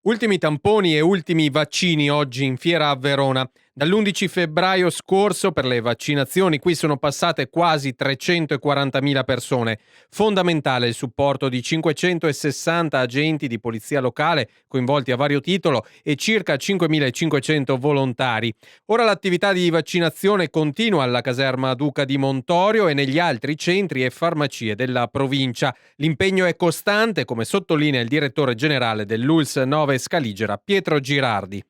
Ultimi tamponi e ultimi vaccini oggi in fiera a Verona. Dall'11 febbraio scorso per le vaccinazioni qui sono passate quasi 340.000 persone. Fondamentale il supporto di 560 agenti di polizia locale coinvolti a vario titolo e circa 5.500 volontari. Ora l'attività di vaccinazione continua alla caserma Duca di Montorio e negli altri centri e farmacie della provincia. L'impegno è costante, come sottolinea il direttore generale dell'ULSS 9 Scaligera, Pietro Girardi.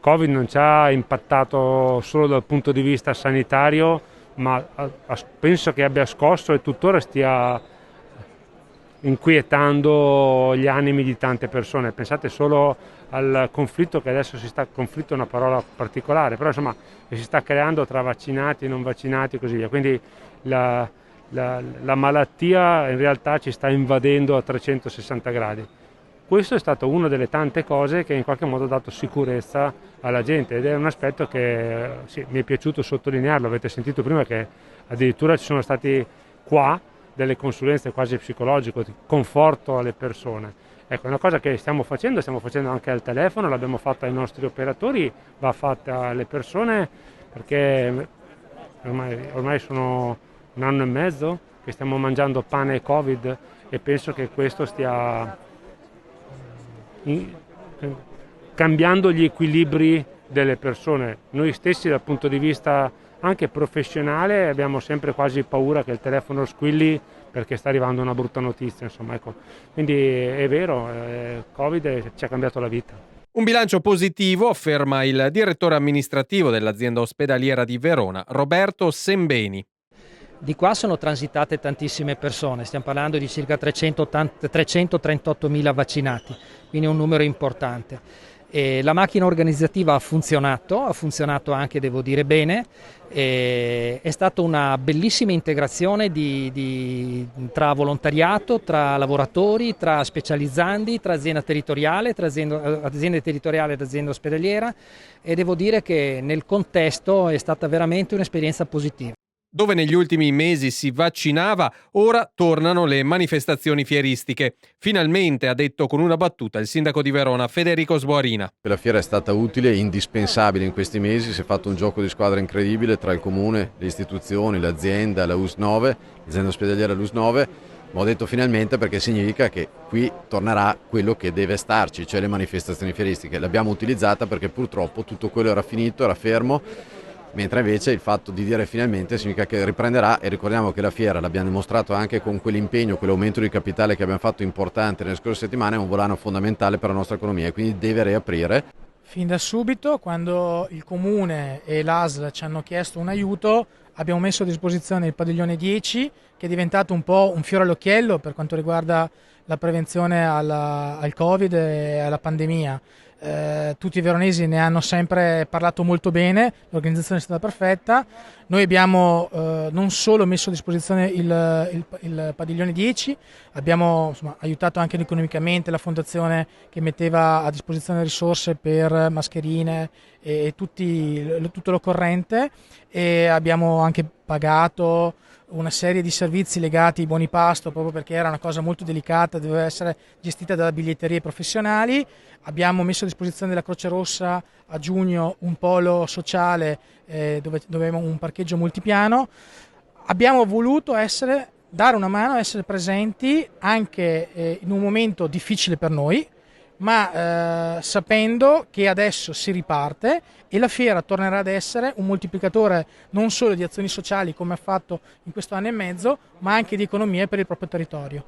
Covid non ci ha impattato solo dal punto di vista sanitario, ma penso che abbia scosso e tuttora stia inquietando gli animi di tante persone. Pensate solo al conflitto che adesso conflitto è una parola particolare, però insomma che si sta creando tra vaccinati e non vaccinati e così via. Quindi la malattia in realtà ci sta invadendo a 360 gradi. Questo è stato una delle tante cose che in qualche modo ha dato sicurezza alla gente ed è un aspetto che sì, mi è piaciuto sottolinearlo. Avete sentito prima che addirittura ci sono stati qua delle consulenze quasi psicologiche, di conforto alle persone. Ecco, è una cosa che stiamo facendo anche al telefono, l'abbiamo fatta ai nostri operatori, va fatta alle persone perché ormai sono un anno e mezzo che stiamo mangiando pane e Covid e penso che questo stia cambiando gli equilibri delle persone. Noi stessi dal punto di vista anche professionale abbiamo sempre quasi paura che il telefono squilli perché sta arrivando una brutta notizia, insomma, ecco. Quindi è vero, Covid ci ha cambiato la vita. Un bilancio positivo, afferma il direttore amministrativo dell'azienda ospedaliera di Verona, Roberto Sembeni. Di qua sono transitate tantissime persone, stiamo parlando di circa 338.000 vaccinati, quindi un numero importante. E la macchina organizzativa ha funzionato anche, devo dire, bene. È stata una bellissima integrazione tra volontariato, tra lavoratori, tra specializzandi, tra azienda territoriale, azienda territoriale ed azienda ospedaliera e devo dire che nel contesto è stata veramente un'esperienza positiva. Dove negli ultimi mesi si vaccinava, ora tornano le manifestazioni fieristiche. Finalmente, ha detto con una battuta il sindaco di Verona, Federico Sboarina. La fiera è stata utile e indispensabile in questi mesi, si è fatto un gioco di squadra incredibile tra il comune, le istituzioni, l'azienda, la US 9, l'azienda ospedaliera LUS 9. Ma ho detto finalmente perché significa che qui tornerà quello che deve starci, cioè le manifestazioni fieristiche. L'abbiamo utilizzata perché purtroppo tutto quello era finito, era fermo. Mentre invece il fatto di dire finalmente significa che riprenderà e ricordiamo che la fiera l'abbiamo dimostrato anche con quell'impegno, quell'aumento di capitale che abbiamo fatto importante nelle scorse settimane, è un volano fondamentale per la nostra economia e quindi deve riaprire. Fin da subito, quando il Comune e l'ASL ci hanno chiesto un aiuto, abbiamo messo a disposizione il padiglione 10 che è diventato un po' un fiore all'occhiello per quanto riguarda la prevenzione al Covid e alla pandemia. Tutti i veronesi ne hanno sempre parlato molto bene, l'organizzazione è stata perfetta. Noi abbiamo non solo messo a disposizione il padiglione 10, abbiamo aiutato anche economicamente la fondazione che metteva a disposizione risorse per mascherine e tutto l'occorrente e abbiamo anche pagato una serie di servizi legati ai buoni pasto proprio perché era una cosa molto delicata, doveva essere gestita da biglietterie professionali. Abbiamo messo a disposizione della Croce Rossa a giugno un polo sociale dove avevamo un parcheggio multipiano. Abbiamo voluto dare una mano, essere presenti anche in un momento difficile per noi, ma sapendo che adesso si riparte e la fiera tornerà ad essere un moltiplicatore non solo di azioni sociali come ha fatto in questo anno e mezzo, ma anche di economia per il proprio territorio.